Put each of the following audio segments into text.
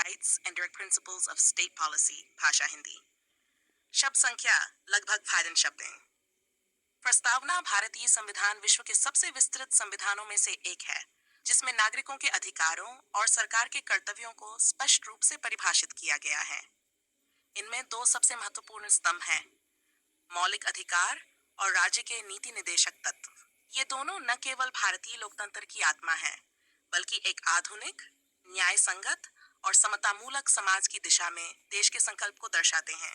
Rights and direct principles of state policy भाषा हिंदी। शब्द संख्या लगभग फाइदन शब्दें। प्रस्तावना भारतीय संविधान विश्व के सबसे विस्तृत संविधानों में से एक है, जिसमें नागरिकों के अधिकारों और सरकार के कर्तव्यों को स्पष्ट रूप से परिभाषित किया गया है। इनमें दो सबसे महत्वपूर्ण स्तंभ हैं, मौलिक अधिकार और राज्य के नीति निदेशक तत्व। ये दोनों न केवल भारतीय लोकतंत्र की आत्मा है, बल्कि एक आधुनिक, न्याय संगत और समतामूलक समाज की दिशा में देश के संकल्प को दर्शाते हैं।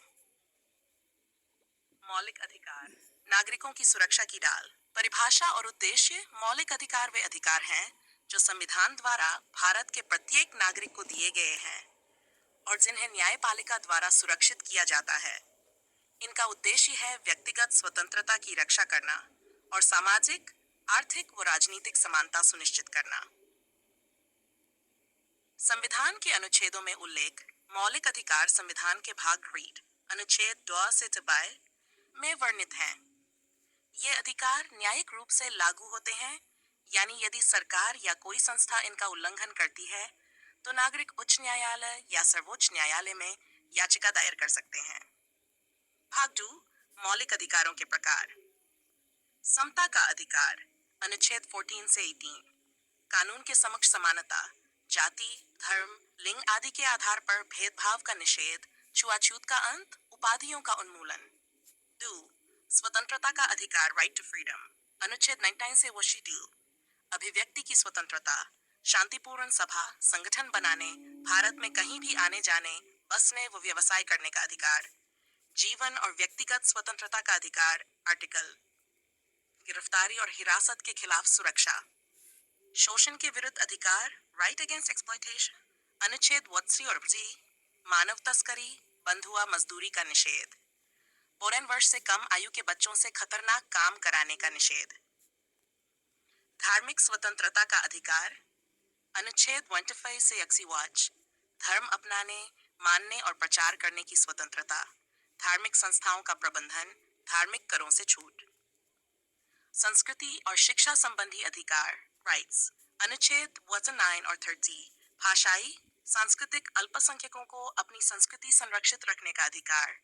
मौलिक अधिकार, नागरिकों की सुरक्षा की डाल। परिभाषा और उद्देश्य। मौलिक अधिकार वे अधिकार हैं जो संविधान द्वारा भारत के प्रत्येक नागरिक को दिए गए हैं और जिन्हें न्यायपालिका द्वारा सुरक्षित किया जाता है। इनका उद्देश्य है व्यक्तिगत स्वतंत्रता की रक्षा करना और सामाजिक, आर्थिक व राजनीतिक समानता सुनिश्चित करना। संविधान के अनुच्छेदों में उल्लेख। मौलिक अधिकार संविधान के भाग रीड अनुच्छेद 2 से 22 में वर्णित हैं। ये अधिकार न्यायिक रूप से लागू होते हैं, यानी यदि सरकार या कोई संस्था इनका उल्लंघन करती है तो नागरिक उच्च न्यायालय या सर्वोच्च न्यायालय में याचिका दायर कर सकते हैं। भाग 2 मौलिक अधिकारों के प्रकार। समता का अधिकार अनुच्छेद 14 से 18। कानून के समक्ष समानता, जाति, धर्म, लिंग आदि के आधार पर भेदभाव का निषेध, छुआछूत का अंत, उपाधियों का उन्मूलन। 2 स्वतंत्रता का अधिकार राइट टू फ्रीडम अनुच्छेद 19 से वो शेड्यूल। अभिव्यक्ति की स्वतंत्रता, शांतिपूर्ण सभा संगठन बनाने, भारत में कहीं भी आने जाने, बसने व व्यवसाय करने का अधिकार। जीवन और व्यक्तिगत स्वतंत्रता का अधिकार आर्टिकल। गिरफ्तारी और हिरासत के खिलाफ सुरक्षा। शोषण के विरुद्ध अधिकार राइट अगेंस्ट एक्सप्लॉयटेशन अनुच्छेद 1 और 2। मानव तस्करी, बंधुआ मजदूरी का निषेध। 14 वर्ष से कम आयु के बच्चों से खतरनाक काम कराने का निषेध। धार्मिक स्वतंत्रता का अधिकार अनुच्छेद 1 से 61। धर्म अपनाने, मानने और प्रचार करने की स्वतंत्रता। धार्मिक संस्थाओं का प्रबंधन, धार्मिक करों से छूट। संस्कृति और शिक्षा संबंधी अधिकार राइट्स अनुच्छेद 9 और 30। भाषाई, सांस्कृतिक अल्पसंख्यकों को अपनी संस्कृति संरक्षित रखने का अधिकार।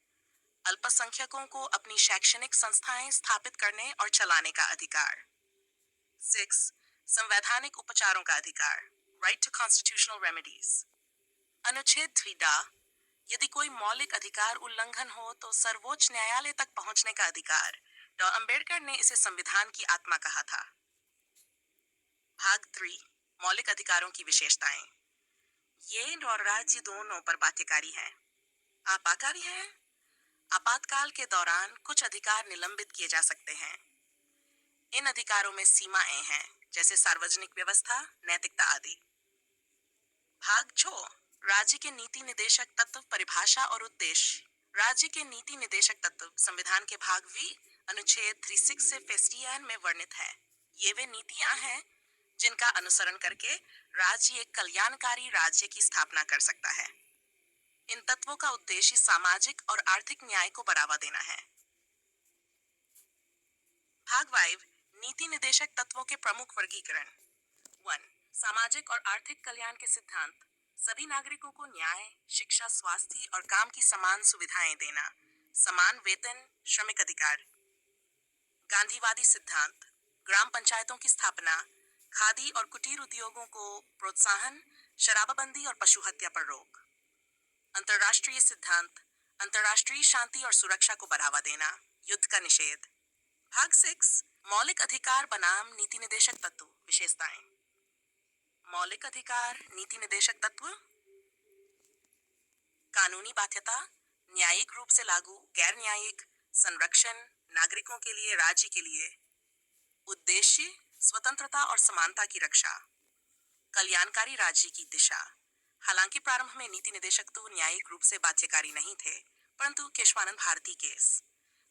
अल्पसंख्यकों को अपनी शैक्षणिक संस्थाएं स्थापित करने और चलाने का अधिकार। 6 संवैधानिक उपचारों का अधिकार राइट टू कॉन्स्टिट्यूशनल रेमेडीज अनुच्छेद 3 यदि कोई मौलिक अधिकार उल्लंघन हो तो सर्वोच्च न्यायालय तक पहुंचने का अधिकार। डॉ अंबेडकर ने इसे संविधान की आत्मा कहा था। भाग 3 मौलिक अधिकारों की विशेषताएं। ये और राज्य दोनों पर बाध्यकारी है। आपातकारी है। आपातकाल के दौरान कुछ अधिकार निलंबित किए जा सकते हैं। इन अधिकारों में सीमाएं हैं, जैसे सार्वजनिक व्यवस्था, नैतिकता आदि। भाग 6 राज्य के नीति निदेशक तत्व, परिभाषा और उद्देश्य। राज्य के नीति निदेशक तत्व संविधान के भाग वी अनुच्छेद 36 से 51 में वर्णित है। ये वे नीतियां हैं जिनका अनुसरण करके राज्य एक कल्याणकारी राज्य की स्थापना कर सकता है। इन तत्वों का उद्देश्य सामाजिक और आर्थिक न्याय को बढ़ावा देना है। भाग 5 नीति निदेशक तत्वों के प्रमुख वर्गीकरण। 1 सामाजिक और आर्थिक कल्याण के सिद्धांत। सभी नागरिकों को न्याय, शिक्षा, स्वास्थ्य और काम की समान सुविधाएं देना। समान वेतन, श्रमिक अधिकार। गांधीवादी सिद्धांत। ग्राम पंचायतों की स्थापना, खादी और कुटीर उद्योगों को प्रोत्साहन, शराबबंदी और पशु हत्या पर रोक। अंतर्राष्ट्रीय सिद्धांत। अंतर्राष्ट्रीय शांति और सुरक्षा को बढ़ावा देना, युद्ध का निषेध। भाग 6 मौलिक अधिकार बनाम नीति निदेशक तत्व, विशेषताएं। मौलिक अधिकार, नीति निदेशक तत्व। कानूनी बाध्यता, न्यायिक रूप से लागू, गैर न्यायिक, संरक्षण, नागरिकों के लिए, राज्य के लिए। उद्देश्य स्वतंत्रता और समानता की रक्षा, कल्याणकारी राज्य की दिशा। हालांकि प्रारंभ में नीति निदेशक तो न्यायिक रूप से बाध्यकारी नहीं थे, परंतु केशवानंद भारती केस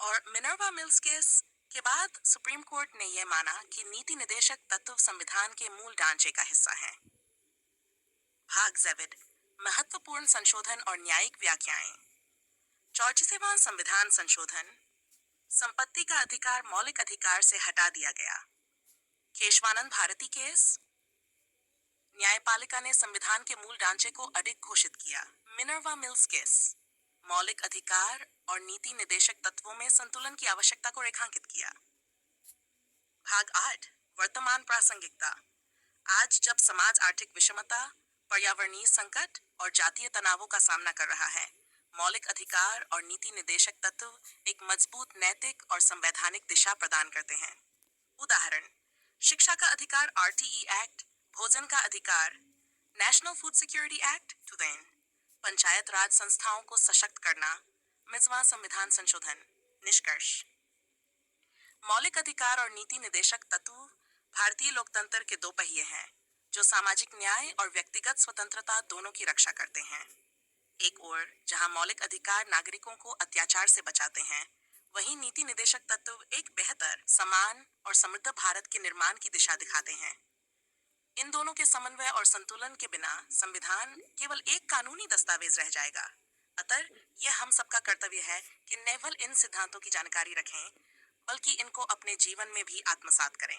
और मिनर्वा मिल्स केस के बाद सुप्रीम कोर्ट ने यह माना कि नीति निदेशक तत्व संविधान के मूल ढांचे का हिस्सा हैं। भाग 7 महत्वपूर्ण संशोधन और न्यायिक व्याख्याएं। 44वां संविधान संशोधन। संपत्ति का अधिकार मौलिक अधिकार से हटा दिया गया। केशवानंद भारती केस। न्यायपालिका ने संविधान के मूल ढांचे को अडिग घोषित किया। मिनर्वा मिल्स केस, मौलिक अधिकार और नीति निदेशक तत्वों में संतुलन की आवश्यकता को रेखांकित किया। भाग 8, वर्तमान प्रासंगिकता। आज जब समाज आर्थिक विषमता, पर्यावरणीय संकट और जातीय तनावों का सामना कर रहा है, मौलिक अधिकार और नीति निदेशक तत्व एक मजबूत नैतिक और संवैधानिक दिशा प्रदान करते हैं। उदाहरण: शिक्षा का अधिकार आरटीई एक्ट, भोजन का अधिकार national food security act 2000, panchayat Raj संस्थाओं को सशक्त करना, मिसवा संविधान संशोधन। निष्कर्ष: मौलिक अधिकार और नीति निदेशक तत्व भारतीय लोकतंत्र के दो पहिए हैं, जो सामाजिक न्याय और व्यक्तिगत स्वतंत्रता दोनों की रक्षा करते हैं। एक ओर जहां मौलिक अधिकार नागरिकों को अत्याचार से बचाते हैं, वहीं नीति निदेशक तत्व एक बेहतर, समान और समृद्ध भारत के निर्माण की दिशा दिखाते हैं। इन दोनों के समन्वय और संतुलन के बिना संविधान केवल एक कानूनी दस्तावेज रह जाएगा। अतः यह हम सबका कर्तव्य है कि न केवल इन सिद्धांतों की जानकारी रखें, बल्कि इनको अपने जीवन में भी आत्मसात करें।